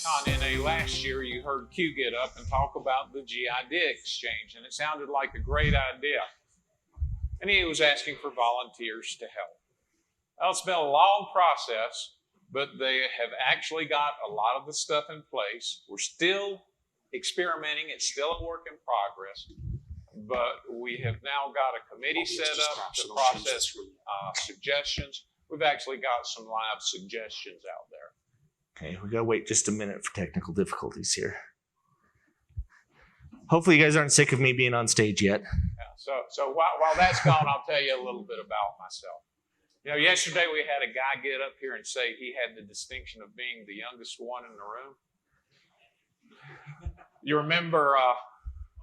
NA last year, you heard Q get up and talk about the GID exchange, and it sounded like a great idea. And he was asking for volunteers to help. Well, it's been a long process, but they have actually got a lot of the stuff in place. We're still experimenting. It's still a work in progress, but we have now got a committee set up to process suggestions. We've actually got some live suggestions out there. Okay, we gotta wait just a minute for technical difficulties here. Hopefully you guys aren't sick of me being on stage yet. Yeah, so while that's gone, I'll tell you a little bit about myself. You know, yesterday we had a guy get up here and say he had the distinction of being the youngest one in the room. You remember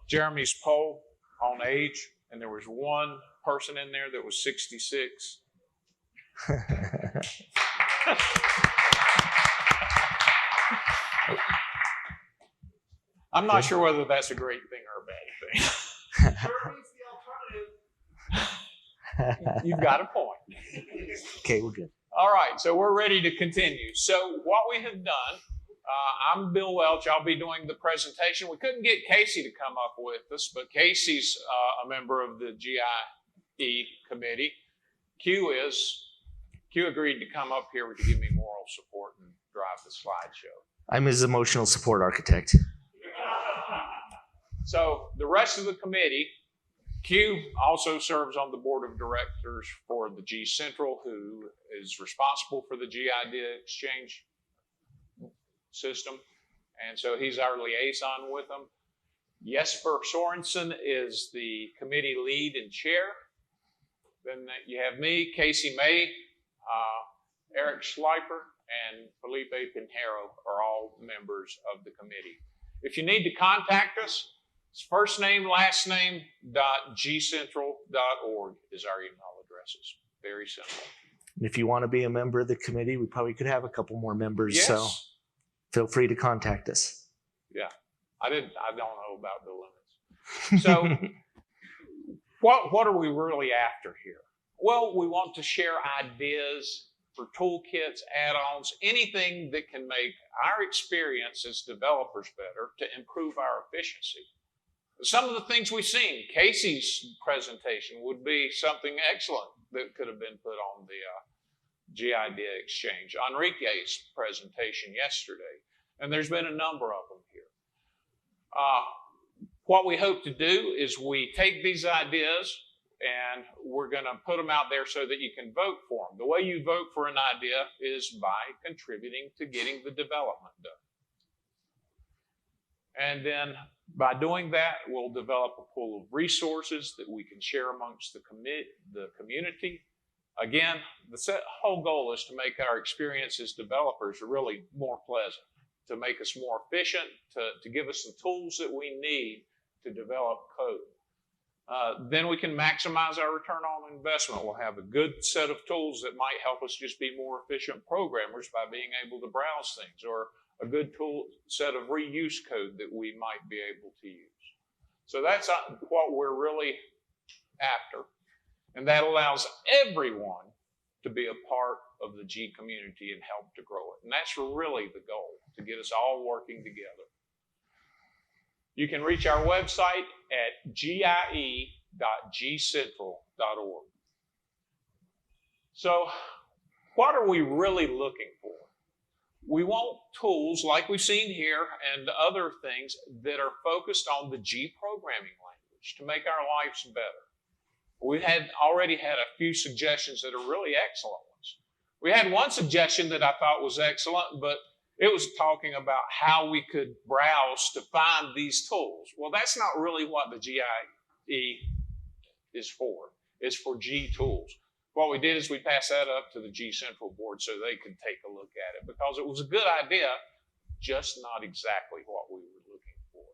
Jeremy's poll on age, and there was one person in there that was 66. I'm not sure whether that's a great thing or a bad thing. You've got a point. Okay, we're good. All right, so we're ready to continue. So what we have done, I'm Bill Welch. I'll be doing the presentation. We couldn't get Casey to come up with us, but Casey's a member of the GIE committee. Q agreed to come up here to give me moral support and drive the slideshow. I'm his emotional support architect. So the rest of the committee, Q also serves on the board of directors for the GCentral, who is responsible for the GID exchange system. And so he's our liaison with them. Jesper Sorensen is the committee lead and chair. Then you have me, Casey May, Eric Schleifer, and Felipe Pinheiro are all members of the committee. If you need to contact us, it's first name, last name, .gcentral.org is our email addresses. Very simple. And if you want to be a member of the committee, we probably could have a couple more members. Yes. So feel free to contact us. Yeah, I don't know about the limits. So what are we really after here? Well, we want to share ideas for toolkits, add-ons, anything that can make our experience as developers better to improve our efficiency. Some of the things we've seen, Casey's presentation would be something excellent that could have been put on the GID exchange. Enrique's presentation yesterday, and there's been a number of them here. What we hope to do is we take these ideas and we're going to put them out there so that you can vote for them. The way you vote for an idea is by contributing to getting the development done. And then by doing that, we'll develop a pool of resources that we can share amongst the community. Again, the whole goal is to make our experience as developers really more pleasant, to make us more efficient, to give us the tools that we need to develop code. Then we can maximize our return on investment. We'll have a good set of tools that might help us just be more efficient programmers by being able to browse things, or a good tool set of reuse code that we might be able to use. So that's what we're really after. And that allows everyone to be a part of the G community and help to grow it. And that's really the goal, to get us all working together. You can reach our website atgie.gcentral.org. So what are we really looking for? We want tools like we've seen here and other things that are focused on the G programming language to make our lives better. We already had a few suggestions that are really excellent ones. We had one suggestion that I thought was excellent, but it was talking about how we could browse to find these tools. Well, that's not really what the GIE is for. It's for G tools. What we did is we passed that up to the GCentral board so they could take a look at it, because it was a good idea, just not exactly what we were looking for.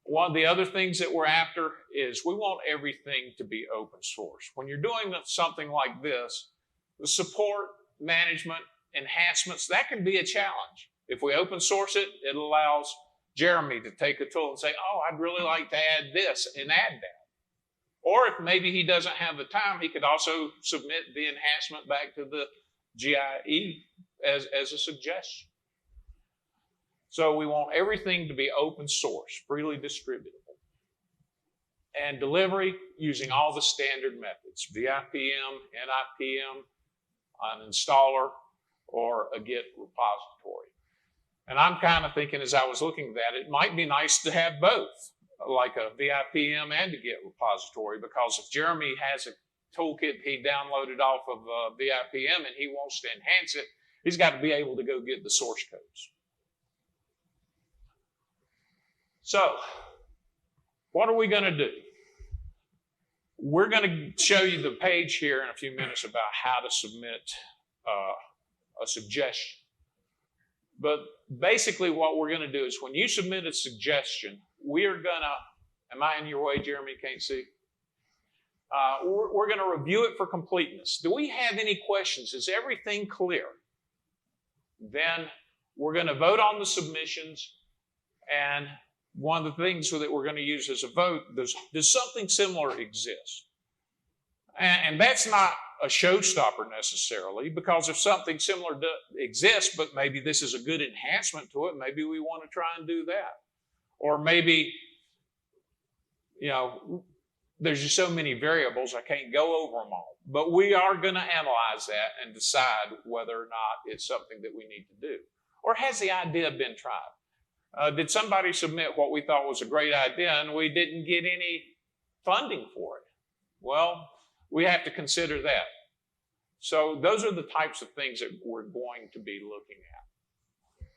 One of the other things that we're after is we want everything to be open source. When you're doing something like this, the support, management, enhancements, that can be a challenge. If we open source it, it allows Jeremy to take a tool and say, oh, I'd really like to add this, and add that. Or if maybe he doesn't have the time, he could also submit the enhancement back to the GIE as a suggestion. So we want everything to be open source, freely distributable. And delivery using all the standard methods, VIPM, NIPM, an installer, or a Git repository. And I'm kind of thinking as I was looking at that, it might be nice to have both, like a VIPM and a Git repository, because if Jeremy has a toolkit he downloaded off of VIPM and he wants to enhance it, he's got to be able to go get the source codes. So, what are we going to do? We're going to show you the page here in a few minutes about how to submit a suggestion. But basically what we're going to do is when you submit a suggestion, we're going to, am I in your way, Jeremy? Can't see? We're going to review it for completeness. Do we have any questions? Is everything clear? Then we're going to vote on the submissions, and one of the things that we're going to use as a vote, does something similar exist? And that's not a showstopper necessarily, because if something similar exists, but maybe this is a good enhancement to it, maybe we want to try and do that. Or maybe, you know, there's just so many variables, I can't go over them all. But we are going to analyze that and decide whether or not it's something that we need to do. Or has the idea been tried? Did somebody submit what we thought was a great idea and we didn't get any funding for it? Well, we have to consider that. So those are the types of things that we're going to be looking at.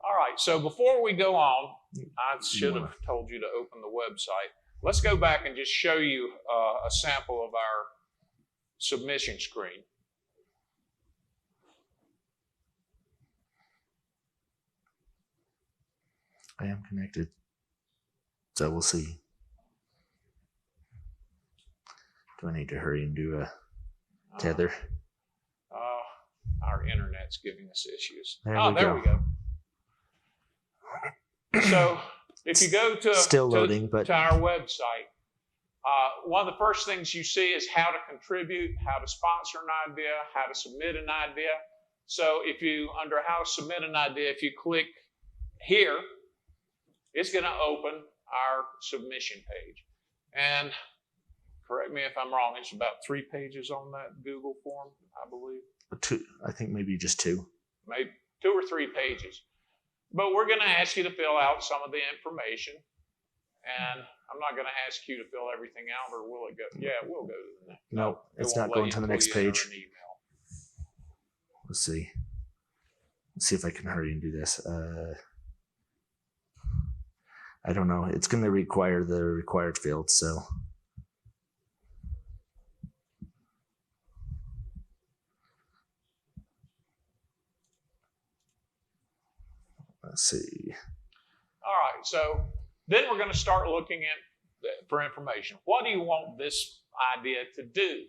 All right, so before we go on, I should have told you to open the website. Let's go back and just show you a sample of our submission screen. I am connected, so we'll see. Do I need to hurry and do a tether? Our internet's giving us issues. There we go. So if you go to, Still loading, to our website, one of the first things you see is how to contribute, how to sponsor an idea, how to submit an idea. So if you, under how to submit an idea, if you click here, it's going to open our submission page. And correct me if I'm wrong, it's about 3 pages on that Google form, I believe. 2, I think maybe just 2. Maybe 2 or 3 pages. But we're going to ask you to fill out some of the information. And I'm not going to ask you to fill everything out, or will it go? Yeah, it will go to the next. No, it's not going to the next page. Let's see. Let's see if I can hurry and do this. I don't know. It's going to require the required fields, so. Let's see. All right, so then we're going to start looking at for information. What do you want this idea to do?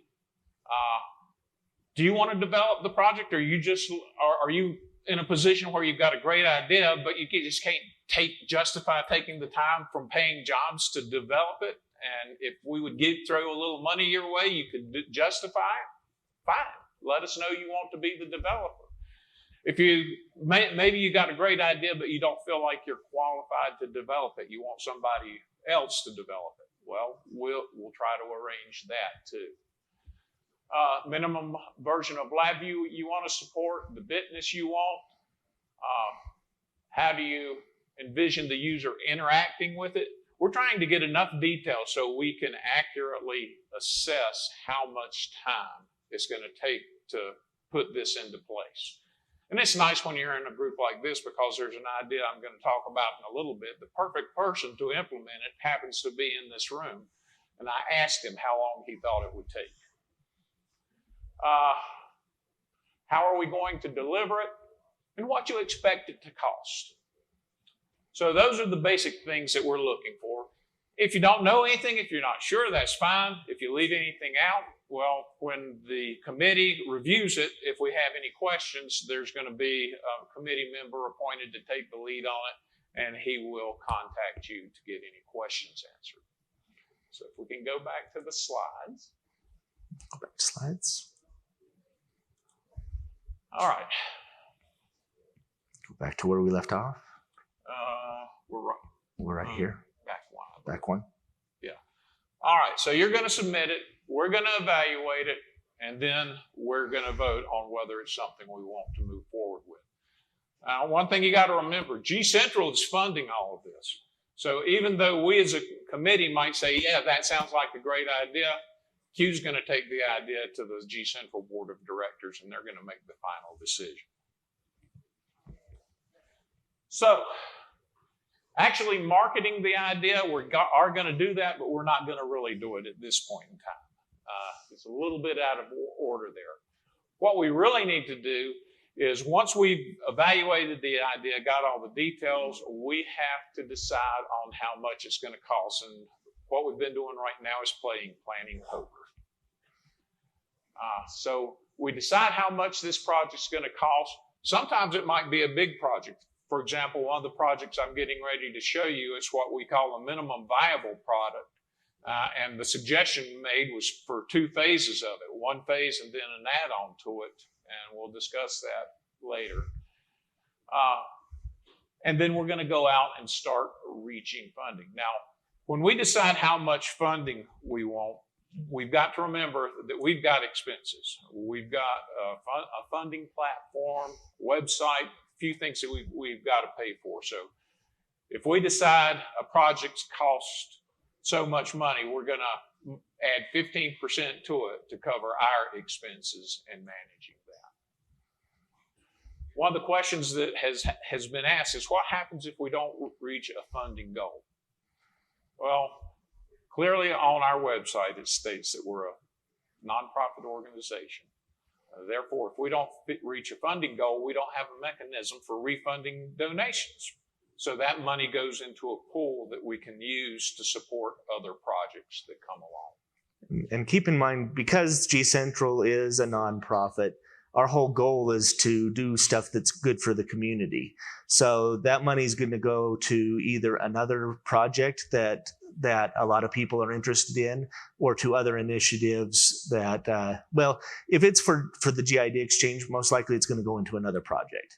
Do you want to develop the project, or are you in a position where you've got a great idea, but you just can't justify taking the time from paying jobs to develop it? And if we would throw a little money your way, you could justify it? Fine. Let us know you want to be the developer. If maybe you got a great idea, but you don't feel like you're qualified to develop it, you want somebody else to develop it. Well, we'll try to arrange that too. Minimum version of LabVIEW you want to support, the bitness you want. How do you envision the user interacting with it? We're trying to get enough detail so we can accurately assess how much time it's going to take to put this into place. And it's nice when you're in a group like this, because there's an idea I'm going to talk about in a little bit. The perfect person to implement it happens to be in this room. And I asked him how long he thought it would take. How are we going to deliver it? And what you expect it to cost. So those are the basic things that we're looking for. If you don't know anything, if you're not sure, that's fine. If you leave anything out, well, when the committee reviews it, if we have any questions, there's going to be a committee member appointed to take the lead on it, and he will contact you to get any questions answered. So if we can go back to the slides. Go back to slides. All right. Go Back to where we left off. We're Right here. back one. Back one. All right, so you're going to submit it. We're going to evaluate it, and then we're going to vote on whether it's something we want to move forward with. One thing you got to remember, GCentral is funding all of this. So even though we as a committee might say, yeah, that sounds like a great idea, Q's going to take the idea to the GCentral Board of Directors, and they're going to make the final decision. So, actually marketing the idea, we are going to do that, but we're not going to really do it at this point in time. It's a little bit out of order there. What we really need to do is once we've evaluated the idea, got all the details, we have to decide on how much it's going to cost. And what we've been doing right now is planning poker. So we decide how much this project's going to cost. Sometimes it might be a big project. For example, one of the projects I'm getting ready to show you is what we call a minimum viable product. And the suggestion made was for 2 phases of it, 1 phase and then an add-on to it. And we'll discuss that later. And then we're going to go out and start reaching funding. Now, when we decide how much funding we want, we've got to remember that we've got expenses. We've got a funding platform, website, few things that we've got to pay for. So if we decide a project's cost so much money, we're going to add 15% to it to cover our expenses in managing that. One of the questions that has been asked is, what happens if we don't reach a funding goal? Well, clearly on our website it states that we're a nonprofit organization. Therefore, if we don't reach a funding goal, we don't have a mechanism for refunding donations. So that money goes into a pool that we can use to support other projects that come along. And keep in mind, because GCentral is a nonprofit, our whole goal is to do stuff that's good for the community. So that money is going to go to either another project that a lot of people are interested in, or to other initiatives that, well, if it's for the GID exchange, most likely it's going to go into another project.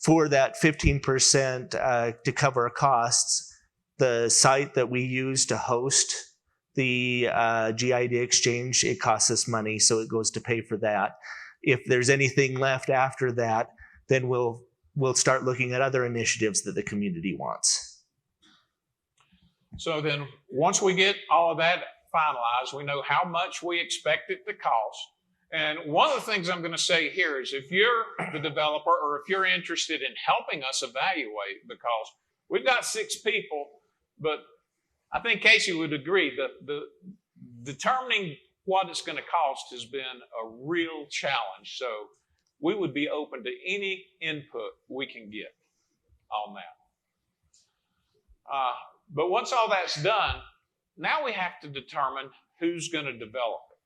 For that 15% to cover costs, the site that we use to host the GID exchange, it costs us money, so it goes to pay for that. If there's anything left after that, then we'll start looking at other initiatives that the community wants. So then once we get all of that finalized, we know how much we expect it to cost. And one of the things I'm going to say here is, if you're the developer or if you're interested in helping us evaluate, because we've got 6 people, but I think Casey would agree that the determining what it's going to cost has been a real challenge. So we would be open to any input we can get on that. But once all that's done, now we have to determine who's going to develop it.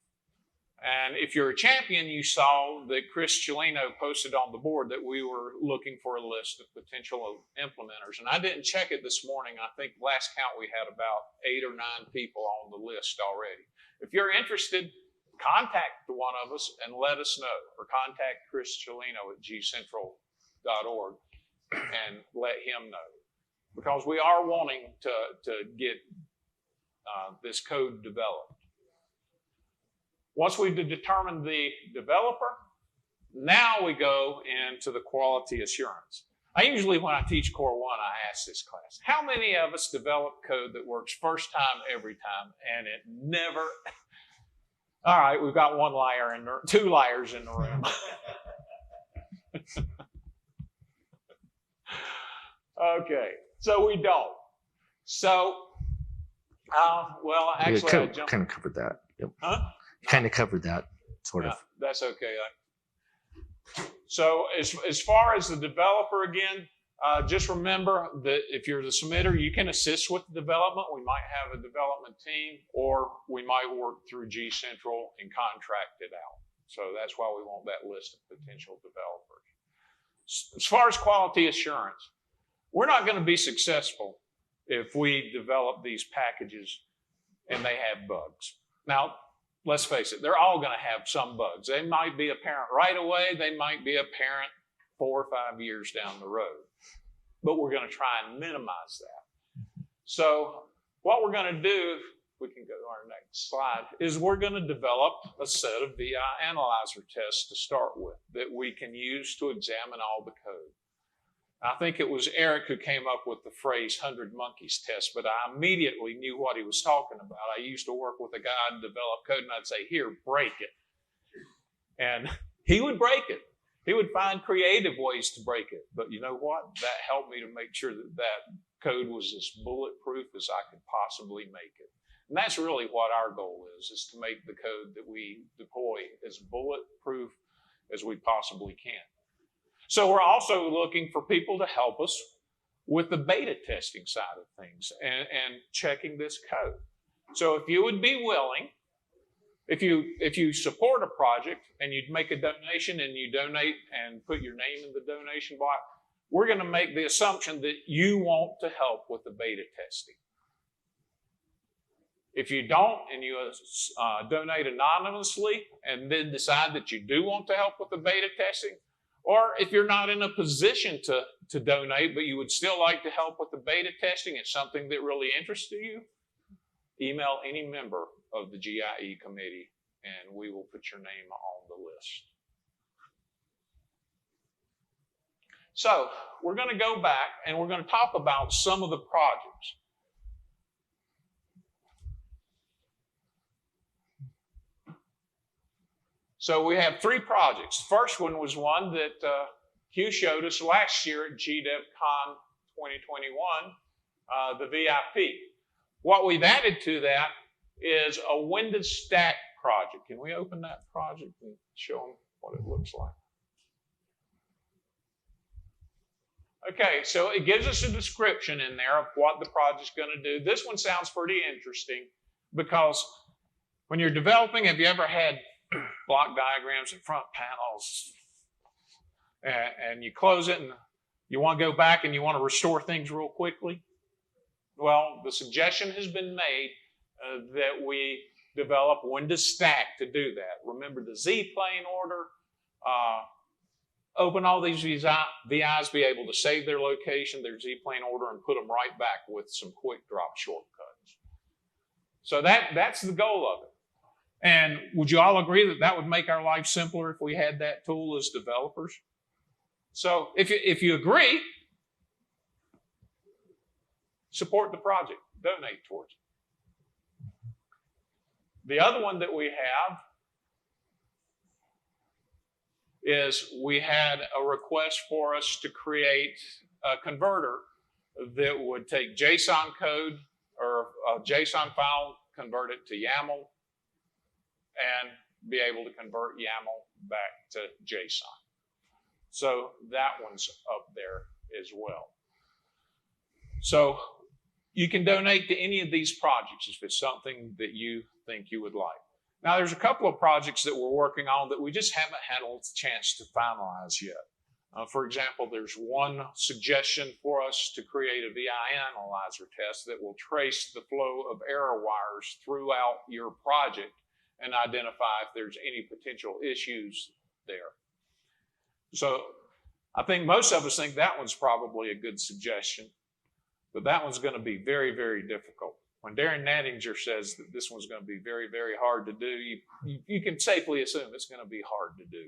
And if you're a champion, you saw that Chris Cellino posted on the board that we were looking for a list of potential implementers. And I didn't check it this morning. I think last count we had about 8 or 9 people on the list already. If you're interested, contact one of us and let us know, or contact Chris Cellino at GCentral.org and let him know. Because we are wanting to get this code developed. Once we've determined the developer, now we go into the quality assurance. I usually, when I teach Core 1, I ask this class, how many of us develop code that works first time every time and it never... All right, we've got 1 liar in the, 2 liars in the room. Okay, so we don't. So, well, actually, I jumped. Kind of covered that. Yep. Huh? Kind of covered that, sort of. That's okay. So as far as the developer, again, just remember that if you're the submitter, you can assist with the development. We might have a development team, or we might work through GCentral and contract it out. So that's why we want that list of potential developers. As far as quality assurance, we're not going to be successful if we develop these packages and they have bugs. Now, let's face it, they're all going to have some bugs. They might be apparent right away. They might be apparent 4 or 5 years down the road. But we're going to try and minimize that. So what we're going to do, we can go to our next slide, is we're going to develop a set of VI analyzer tests to start with that we can use to examine all the code. I think it was Eric who came up with the phrase 100 monkeys test, but I immediately knew what he was talking about. I used to work with a guy and develop code, and I'd say, here, break it. And he would break it. He would find creative ways to break it. But you know what? That helped me to make sure that that code was as bulletproof as I could possibly make it. And that's really what our goal is to make the code that we deploy as bulletproof as we possibly can. So we're also looking for people to help us with the beta testing side of things and checking this code. So if you would be willing, if you support a project and you'd make a donation and you donate and put your name in the donation box, we're going to make the assumption that you want to help with the beta testing. If you don't and you donate anonymously and then decide that you do want to help with the beta testing, or if you're not in a position to donate, but you would still like to help with the beta testing, it's something that really interests you, email any member of the GIE committee and we will put your name on the list. So we're going to go back and we're going to talk about some of the projects. So we have 3 projects. The first one was one that Hugh showed us last year at GDevCon 2021, the VIP. What we've added to that is a Windows Stack project. Can we open that project and show them what it looks like? Okay, so it gives us a description in there of what the project's going to do. This one sounds pretty interesting because when you're developing, have you ever had block diagrams and front panels and you close it and you want to go back and you want to restore things real quickly? Well, the suggestion has been made that we develop Windows Stack to do that. Remember the Z-plane order, open all these VIs, be able to save their location, their Z-plane order, and put them right back with some quick drop shortcuts. So that's the goal of it. And would you all agree that that would make our life simpler if we had that tool as developers? So if you agree, support the project, donate towards it. The other one that we have is we had a request for us to create a converter that would take JSON code or a JSON file, convert it to YAML, and be able to convert YAML back to JSON. So that one's up there as well. So you can donate to any of these projects if it's something that you think you would like. Now there's a couple of projects that we're working on that we just haven't had a chance to finalize yet. For example, there's one suggestion for us to create a VI analyzer test that will trace the flow of error wires throughout your project and identify if there's any potential issues there. So I think most of us think that one's probably a good suggestion, but that one's going to be very, very difficult. When Darren Nattinger says that this one's going to be very, very hard to do, you can safely assume it's going to be hard to do.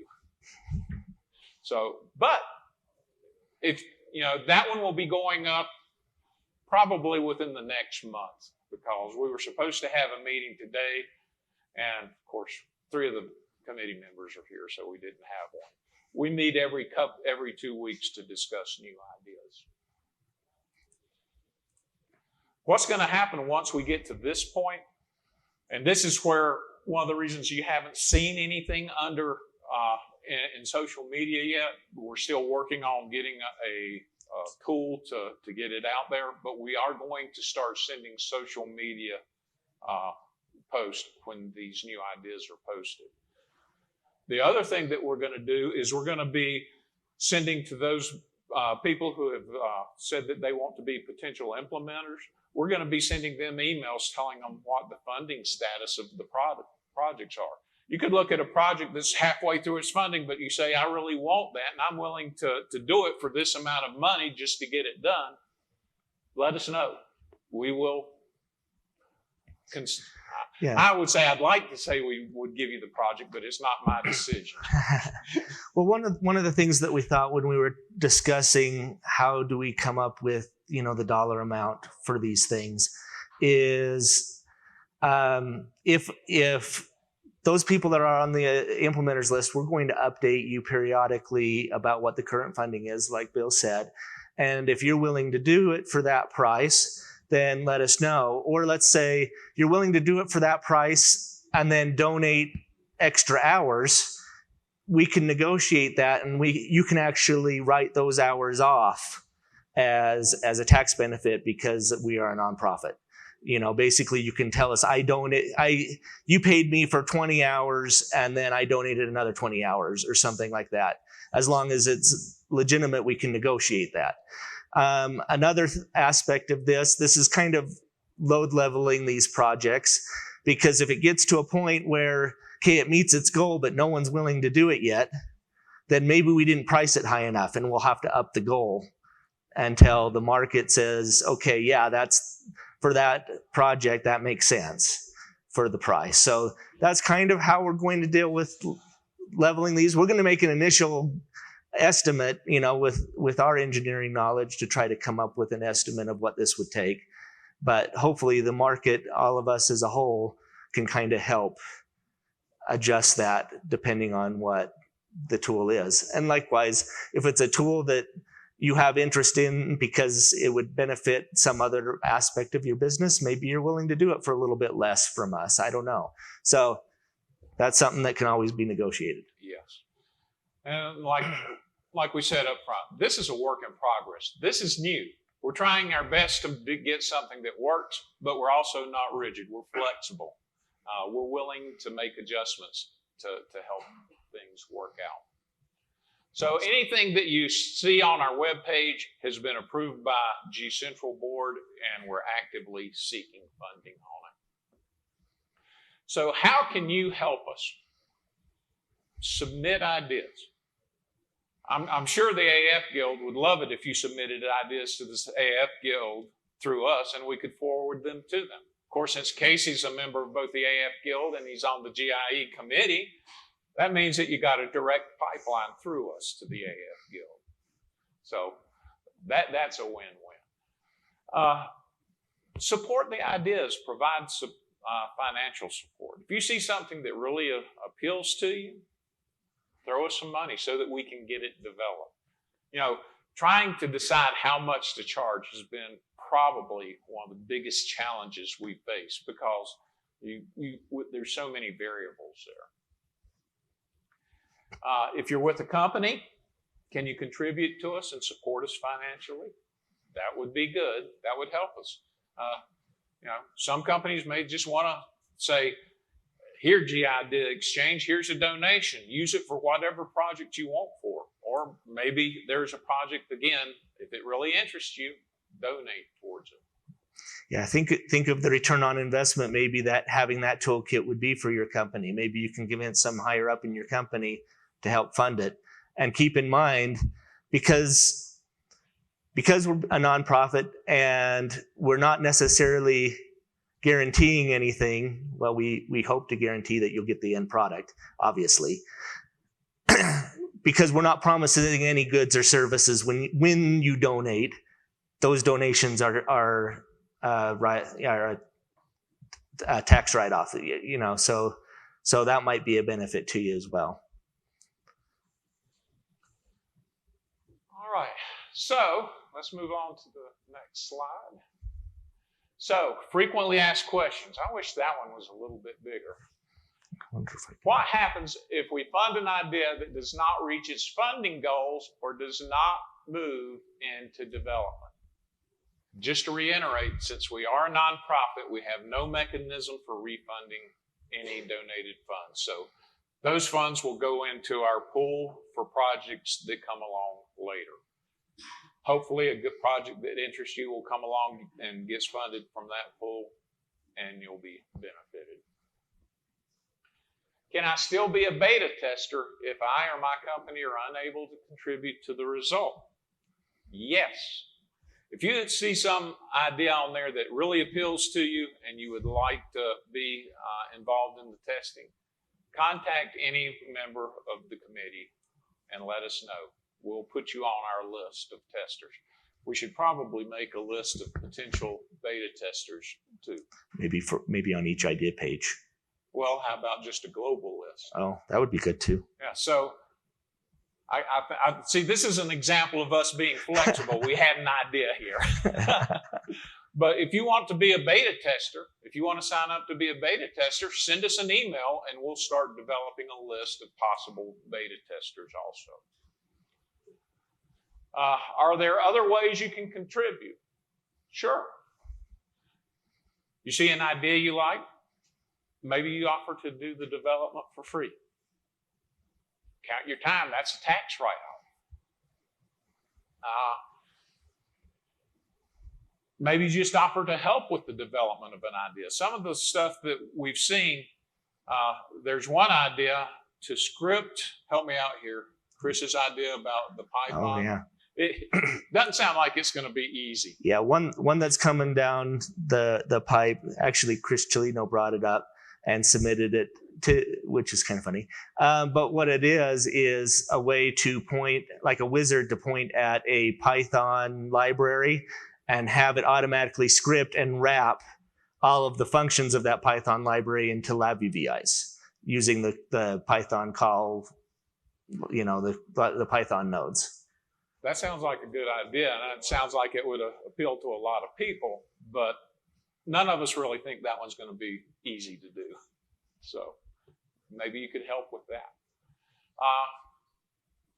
So, but if, that one will be going up probably within the next month because we were supposed to have a meeting today. And of course, 3 of the committee members are here, so we didn't have one. We meet every 2 weeks to discuss new ideas. What's going to happen once we get to this point, and this is where one of the reasons you haven't seen anything under in social media yet. We're still working on getting a tool to get it out there, but we are going to start sending social media post when these new ideas are posted. The other thing that we're going to do is we're going to be sending to those people who have said that they want to be potential implementers. We're going to be sending them emails telling them what the funding status of the projects are. You could look at a project that's halfway through its funding, but you say, I really want that, and I'm willing to do it for this amount of money just to get it done. Let us know. We will. Yeah. I would say I'd like to say we would give you the project, but it's not my decision. Well, one of the things that we thought when we were discussing how do we come up with, the dollar amount for these things is if those people that are on the implementers list, we're going to update you periodically about what the current funding is, like Bill said. And if you're willing to do it for that price, then let us know. Or let's say you're willing to do it for that price and then donate extra hours. We can negotiate that, and you can actually write those hours off as a tax benefit because we are a nonprofit. Basically you can tell us, you paid me for 20 hours and then I donated another 20 hours or something like that. As long as it's legitimate, we can negotiate that. Another aspect of this is kind of load leveling these projects, because if it gets to a point where, okay, it meets its goal, but no one's willing to do it yet, then maybe we didn't price it high enough and we'll have to up the goal until the market says, okay, yeah, that's for that project, that makes sense for the price. So that's kind of how we're going to deal with leveling these. We're going to make an initial estimate, with our engineering knowledge to try to come up with an estimate of what this would take. But hopefully the market, all of us as a whole, can kind of help adjust that depending on what the tool is. And likewise, if it's a tool that you have interest in because it would benefit some other aspect of your business, maybe you're willing to do it for a little bit less from us. I don't know. So that's something that can always be negotiated. Yes. And like we said up front, this is a work in progress. This is new. We're trying our best to get something that works, but we're also not rigid. We're flexible. We're willing to make adjustments to help things work out. So anything that you see on our webpage has been approved by GCentral board, and we're actively seeking funding on it. So how can you help us? Submit ideas. I'm sure the AF Guild would love it if you submitted ideas to this AF Guild through us and we could forward them to them. Of course, since Casey's a member of both the AF Guild and he's on the GIE committee, that means that you got a direct pipeline through us to the AF Guild. So that's a win-win. Support the ideas, provide financial support. If you see something that really appeals to you, throw us some money so that we can get it developed. Trying to decide how much to charge has been probably one of the biggest challenges we face because there's so many variables there. If you're with a company, can you contribute to us and support us financially? That would be good. That would help us. Some companies may just want to say, here, GI did exchange, here's a donation. Use it for whatever project you want for. Or maybe there's a project, again, if it really interests you, donate towards it. Yeah, think of the return on investment, maybe that having that toolkit would be for your company. Maybe you can convince some higher up in your company to help fund it. And keep in mind, because we're a nonprofit and we're not necessarily guaranteeing anything, well, we hope to guarantee that you'll get the end product, obviously. Because we're not promising any goods or services when you donate. Those donations are a tax write-off, so that might be a benefit to you as well. All right, so let's move on to the next slide. So, frequently asked questions. I wish that one was a little bit bigger. What happens if we fund an idea that does not reach its funding goals or does not move into development? Just to reiterate, since we are a nonprofit, we have no mechanism for refunding any donated funds. So those funds will go into our pool for projects that come along later. Hopefully a good project that interests you will come along and gets funded from that pool, and you'll be benefited. Can I still be a beta tester if I or my company are unable to contribute to the result? Yes. If you see some idea on there that really appeals to you and you would like to be involved in the testing, contact any member of the committee and let us know. We'll put you on our list of testers. We should probably make a list of potential beta testers too. Maybe on each idea page. Well, how about just a global list? Oh, that would be good too. Yeah, so I see this is an example of us being flexible. We had an idea here. But if you want to be a beta tester, if you want to sign up to be a beta tester, send us an email and we'll start developing a list of possible beta testers also. Are there other ways you can contribute? Sure. You see an idea you like? Maybe you offer to do the development for free. Count your time. That's a tax write-off. Maybe you just offer to help with the development of an idea. Some of the stuff that we've seen, there's one idea to script. Help me out here. Chris's idea about the Python. Oh, yeah. It doesn't sound like it's going to be easy. Yeah, one that's coming down the pipe. Actually, Chris Chelino brought it up and submitted it to, which is kind of funny. But what it is a way to point, like a wizard to point at a Python library and have it automatically script and wrap all of the functions of that Python library into LabVIs using the Python call, the Python nodes. That sounds like a good idea, and it sounds like it would appeal to a lot of people, but none of us really think that one's going to be easy to do. So maybe you could help with that.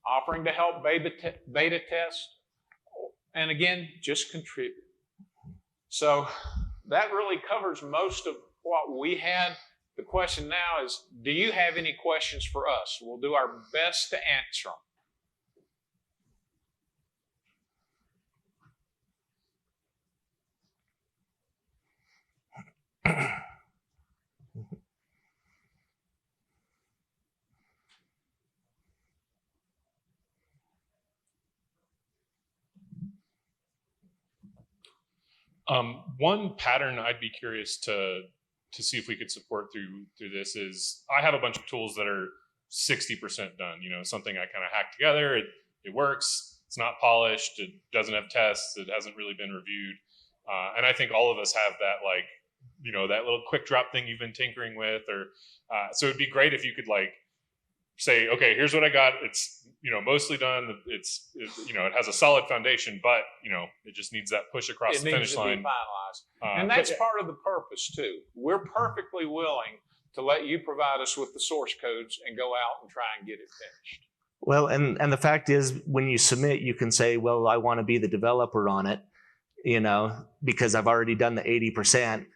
Offering to help beta test, and again, just contribute. So that really covers most of what we had. The question now is, do you have any questions for us? We'll do our best to answer them. One pattern I'd be curious to see if we could support through this is I have a bunch of tools that are 60% done. Something I kind of hacked together. It works. It's not polished. It doesn't have tests. It hasn't really been reviewed. And I think all of us have that, that little quick drop thing you've been tinkering with, so it'd be great if you could say, okay, here's what I got. It's, mostly done. It has a solid foundation, but, it just needs that push across the finish line. It needs to be finalized. And that's part of the purpose too. We're perfectly willing to let you provide us with the source codes and go out and try and get it finished. Well, and the fact is, when you submit, you can say, well, I want to be the developer on it, because I've already done the 80%.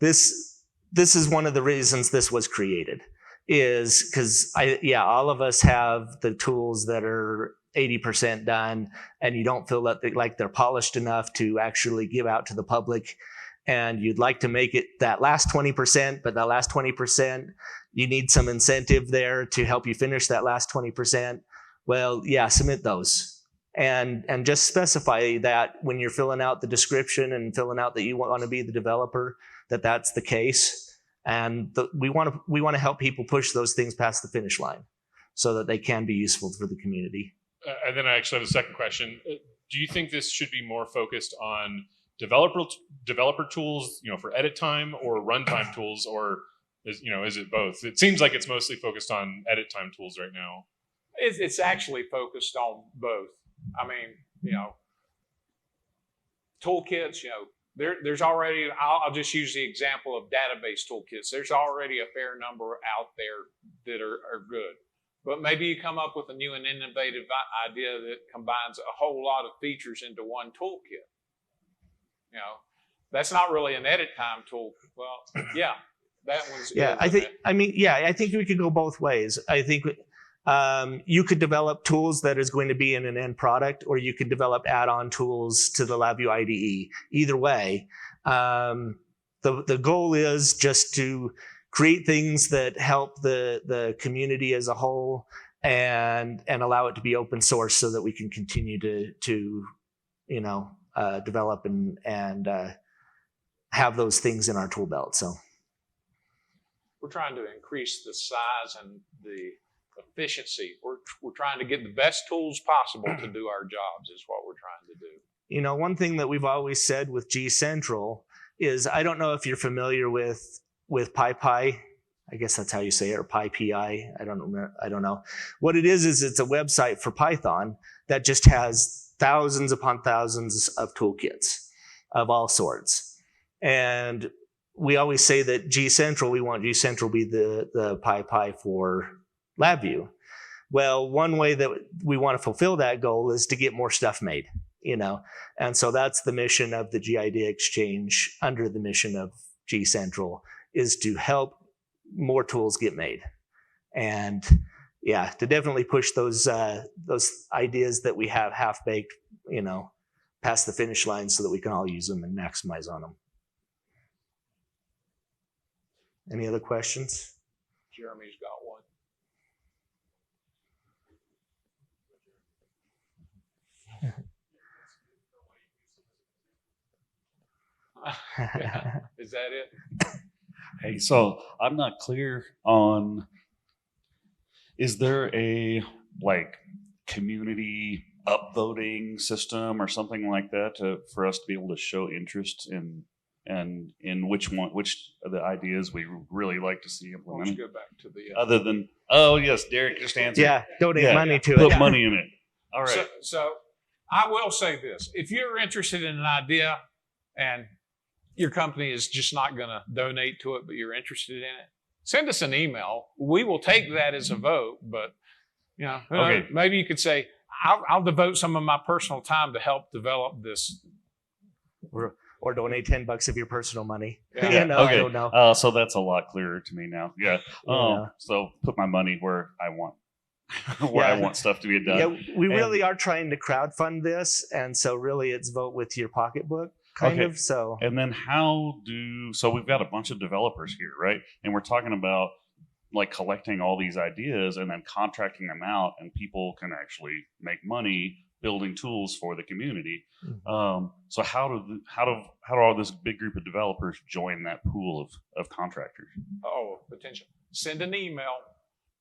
This is one of the reasons this was created, is because all of us have the tools that are 80% done, and you don't feel that they're polished enough to actually give out to the public, and you'd like to make it that last 20%, but that last 20%, you need some incentive there to help you finish that last 20%. Well, yeah, submit those. And just specify that when you're filling out the description and filling out that you want to be the developer, that's the case. And we want to help people push those things past the finish line so that they can be useful for the community. And then I actually have a second question. Do you think this should be more focused on developer tools, for edit time, or runtime tools, or is it both? It seems like it's mostly focused on edit time tools right now. It's actually focused on both. I mean, toolkits, there's already, I'll just use the example of database toolkits. There's already a fair number out there that are good. But maybe you come up with a new and innovative idea that combines a whole lot of features into one toolkit. That's not really an edit time tool. Well, yeah, that one's. Yeah, I think we could go both ways. I think you could develop tools that is going to be in an end product, or you could develop add-on tools to the LabVIEW IDE. Either way, the goal is just to create things that help the community as a whole, and allow it to be open source so that we can continue to develop and have those things in our tool belt. So We're trying to increase the size and the efficiency. We're trying to get the best tools possible to do our jobs is what we're trying to do. One thing that we've always said with GCentral is, I don't know if you're familiar with PyPy. I guess that's how you say it, or PyPI. I don't know. What it is it's a website for Python that just has thousands upon thousands of toolkits of all sorts. And we always say that GCentral, we want GCentral to be the PyPy for LabVIEW. Well, one way that we want to fulfill that goal is to get more stuff made, And so that's the mission of the GID Exchange, under the mission of GCentral, is to help more tools get made. And to definitely push those ideas that we have half-baked, past the finish line so that we can all use them and maximize on them. Any other questions? Jeremy's got one. Is that it? Hey, so I'm not clear on, is there a community upvoting system or something like that for us to be able to show interest in which of the ideas we really like to see implemented? Let's go back to the other than, oh yes, Derek just answered. Donate money to Put it. money in it. All right. So I will say this: if you're interested in an idea and your company is just not going to donate to it, but you're interested in it, send us an email. We will take that as a vote, but Okay. maybe you could say, I'll devote some of my personal time to help develop this. Or donate $10 of your personal money. Yeah. Yeah, I okay. don't know. So that's a lot clearer to me now. Yeah. Yeah. So put my money where I want, where I want stuff to be done. Yeah, we really are trying to crowdfund this, and so really it's vote with your pocketbook, kind Okay. of. So And then so we've got a bunch of developers here, right? And we're talking about collecting all these ideas and then contracting them out, and people can actually make money building tools for the community. Mm-hmm. So how do all this big group of developers join that pool of contractors? Oh, potential. Send an email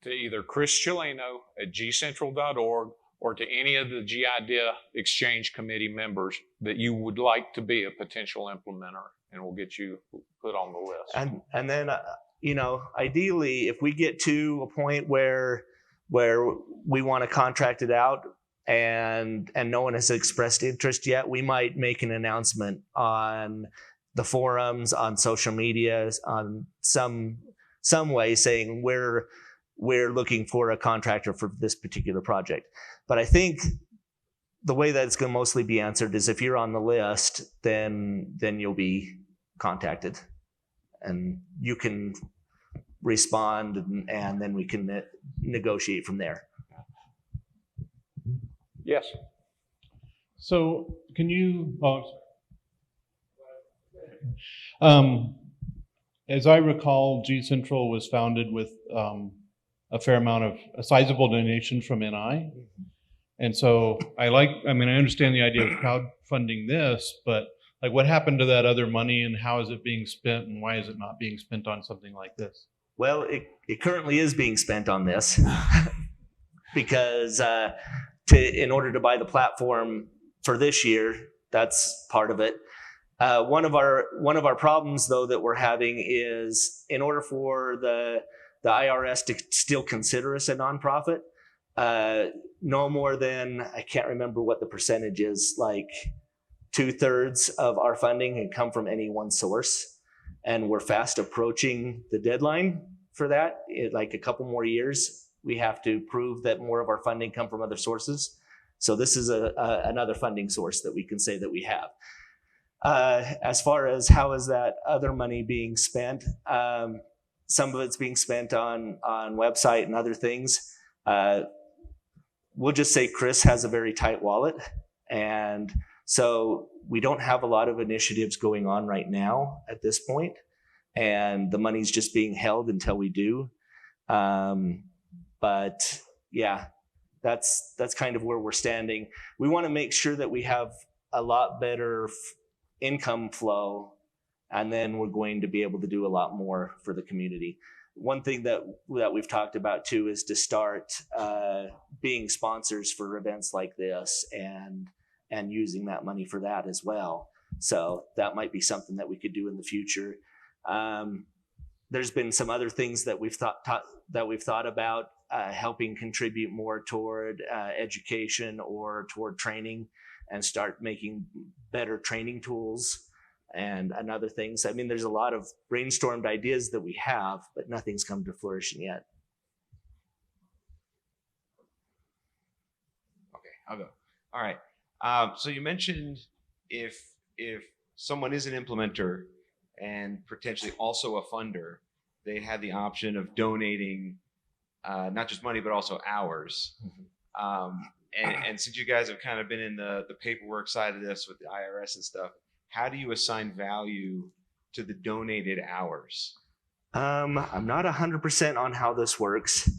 to either Chris Chelino at gcentral.org or to any of the GIDEA Exchange Committee members that you would like to be a potential implementer, and we'll get you put on the list. and then ideally, if we get to a point where we want to contract it out and no one has expressed interest yet, we might make an announcement on the forums, on social media, on some way saying we're looking for a contractor for this particular project. But I think the way that it's going to mostly be answered is if you're on the list, then you'll be contacted, and you can respond, and then we can negotiate from there. Yes. So can you, as I recall, GCentral was founded with a sizable donation from NI. And so I understand the idea of crowdfunding this, but what happened to that other money, and how is it being spent, and why is it not being spent on something like this? Well, it currently is being spent on this because in order to buy the platform for this year, that's part of it. One of our problems, though, that we're having is, in order for the IRS to still consider us a nonprofit, no more than, I can't remember what the percentage is, 2/3 of our funding can come from any one source. And we're fast approaching the deadline for that. A couple more years, we have to prove that more of our funding come from other sources. So this is another funding source that we can say that we have. As far as how is that other money being spent, some of it's being spent on website and other things. We'll just say Chris has a very tight wallet, and so we don't have a lot of initiatives going on right now at this point. and the money's just being held until we do. But yeah, that's kind of where we're standing. We want to make sure that we have a lot better income flow, and then we're going to be able to do a lot more for the community. One thing that we've talked about too is to start being sponsors for events like this and using that money for that as well. So that might be something that we could do in the future. There's been some other things that we've thought about helping contribute more toward education or toward training, and start making better training tools and other things. I mean, there's a lot of brainstormed ideas that we have, but nothing's come to fruition yet. Okay, I'll go. All right. So you mentioned if someone is an implementer and potentially also a funder, they have the option of donating not just money, but also hours. And since you guys have kind of been in the paperwork side of this with the IRS and stuff, how do you assign value to the donated hours? I'm not 100% on how this works.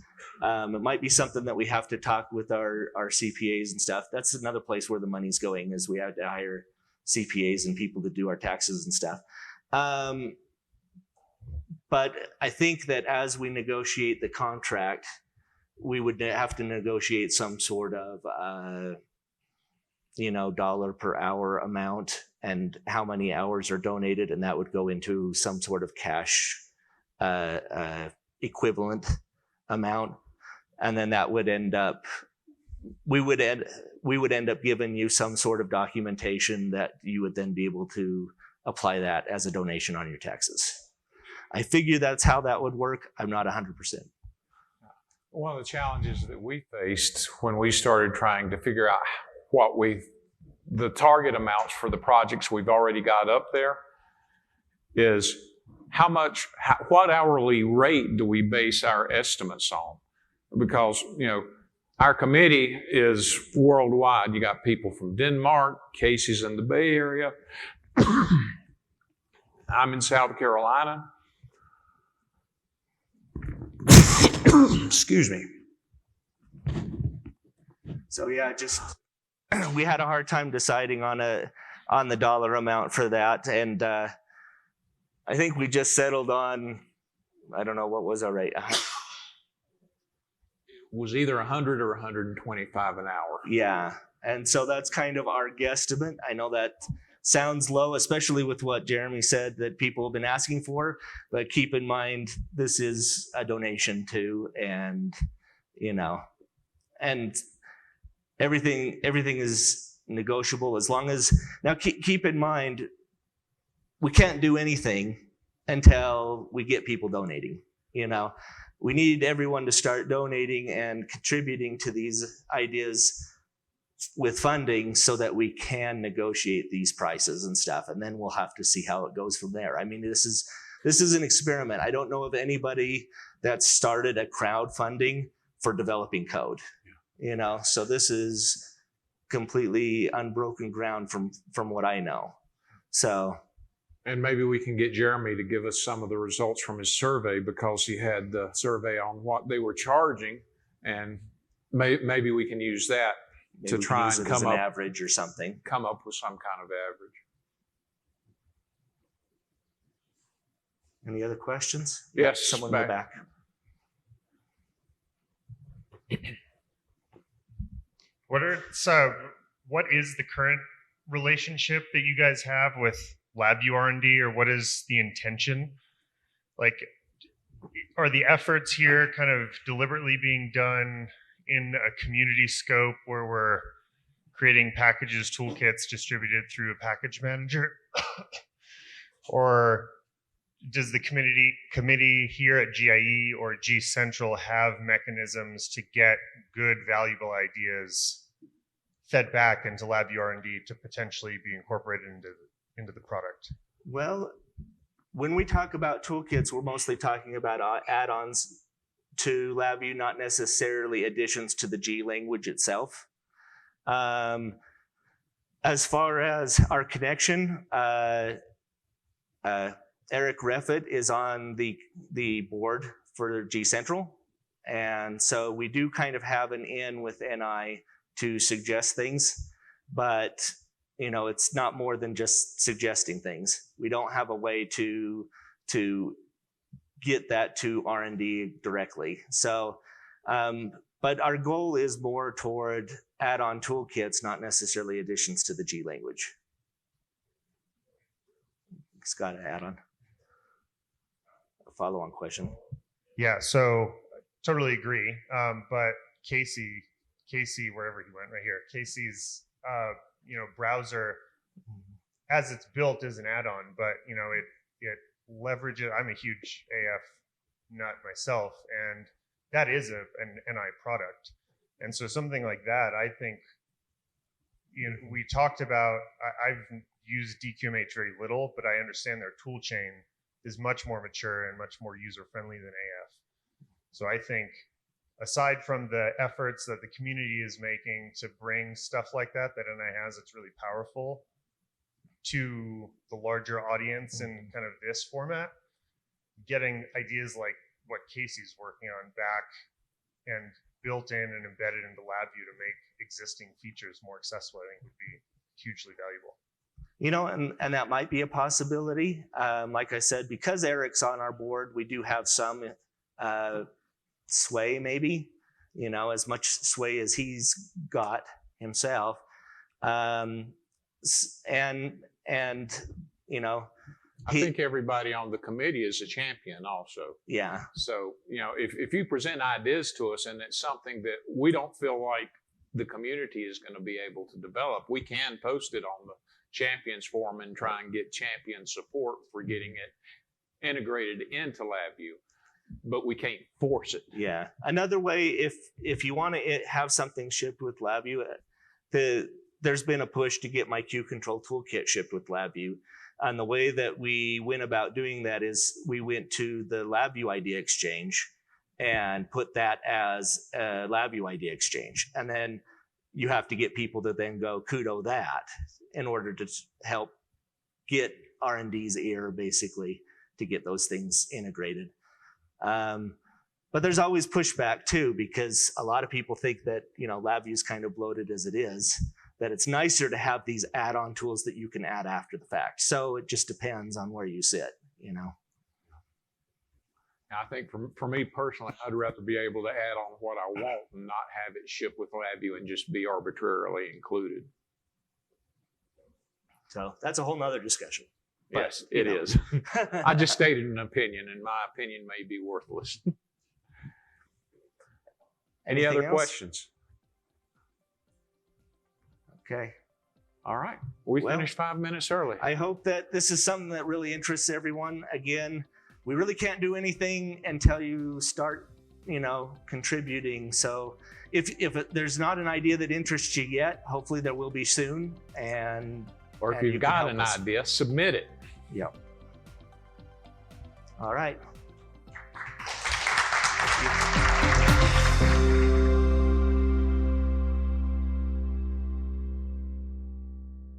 It might be something that we have to talk with our CPAs and stuff. That's another place where the money's going, is we have to hire CPAs and people to do our taxes and stuff. But I think that as we negotiate the contract, we would have to negotiate some sort of, dollar per hour amount and how many hours are donated. And that would go into some sort of cash equivalent amount. And then that would end up, we would end up giving you some sort of documentation that you would then be able to apply that as a donation on your taxes. I figure that's how that would work. I'm not 100%. One of the challenges that we faced when we started trying to figure out the target amounts for the projects we've already got up there is what hourly rate do we base our estimates on? Because, our committee is worldwide. You got people from Denmark, Casey's in the Bay Area. I'm in South Carolina. Excuse me. So yeah, we had a hard time deciding on the dollar amount for that, and I think we just settled on, I don't know, what was our rate? It was either 100 or 125 an hour. Yeah, and so that's kind of our guesstimate. I know that sounds low, especially with what Jeremy said that people have been asking for, but keep in mind this is a donation too, and and everything is negotiable as long as, now keep in mind, we can't do anything until we get people donating. We need everyone to start donating and contributing to these ideas with funding so that we can negotiate these prices and stuff, and then we'll have to see how it goes from there. I mean, this is an experiment. I don't know of anybody that started a crowdfunding for developing code. So this is completely unbroken ground from what I know. So, and maybe we can get Jeremy to give us some of the results from his survey, because he had the survey on what they were charging, and maybe we can use that to try and come up average or something. Come up with some kind of average. Any other questions? Yes, someone in the back. What is the current relationship that you guys have with LabVIEW R&D, or what is the intention? Like, are the efforts here kind of deliberately being done in a community scope where we're creating packages, toolkits distributed through a package manager? Or does the committee here at GIE or GCentral have mechanisms to get good, valuable ideas fed back into LabVIEW R&D to potentially be incorporated into the product? Well, when we talk about toolkits, we're mostly talking about add-ons to LabVIEW, not necessarily additions to the G language itself. As far as our connection, Eric Reffett is on the board for GCentral. And so we do kind of have an in with NI to suggest things, but it's not more than just suggesting things. We don't have a way to get that to R&D directly. So, but our goal is more toward add-on toolkits, not necessarily additions to the G language. Scott, add on. A follow-on question. Yeah, so totally agree. But Casey, wherever he went, right here, Casey's, browser, as it's built, is an add-on, but it leverages. I'm a huge AF nut myself, and that is an NI product. And so something like that, I think, we talked about. I've used DQMH very little, but I understand their tool chain is much more mature and much more user-friendly than AF. So I think, aside from the efforts that the community is making to bring stuff like that NI has, it's really powerful to the larger audience in kind of this format, getting ideas like what Casey's working on back and built in and embedded into LabVIEW to make existing features more accessible, I think would be hugely valuable. And that might be a possibility. Like I said, because Eric's on our board, we do have some sway, maybe, as much sway as he's got himself. I think everybody on the committee is a champion also. Yeah. So, if you present ideas to us and it's something that we don't feel like the community is going to be able to develop, we can post it on the Champions Forum and try and get champion support for getting it integrated into LabVIEW, but we can't force it. Yeah. Another way, if you want to have something shipped with LabVIEW, there's been a push to get my GCentral toolkit shipped with LabVIEW. And the way that we went about doing that is we went to the LabVIEW idea exchange and put that as a LabVIEW idea exchange. And then you have to get people to then go kudo that in order to help get R&D's ear, basically, to get those things integrated. But there's always pushback too, because a lot of people think that, LabVIEW is kind of bloated as it is, that it's nicer to have these add-on tools that you can add after the fact. So it just depends on where you sit, I think for me personally, I'd rather be able to add on what I want and not have it shipped with LabVIEW and just be arbitrarily included. So that's a whole nother discussion. Yes, it is. I just stated an opinion, and my opinion may be worthless. Any other questions? Okay. All right. We finished 5 minutes early. I hope that this is something that really interests everyone. Again, we really can't do anything until you start, contributing. So if there's not an idea that interests you yet, hopefully there will be soon. Or if you've got an idea, submit it. Yep. All right.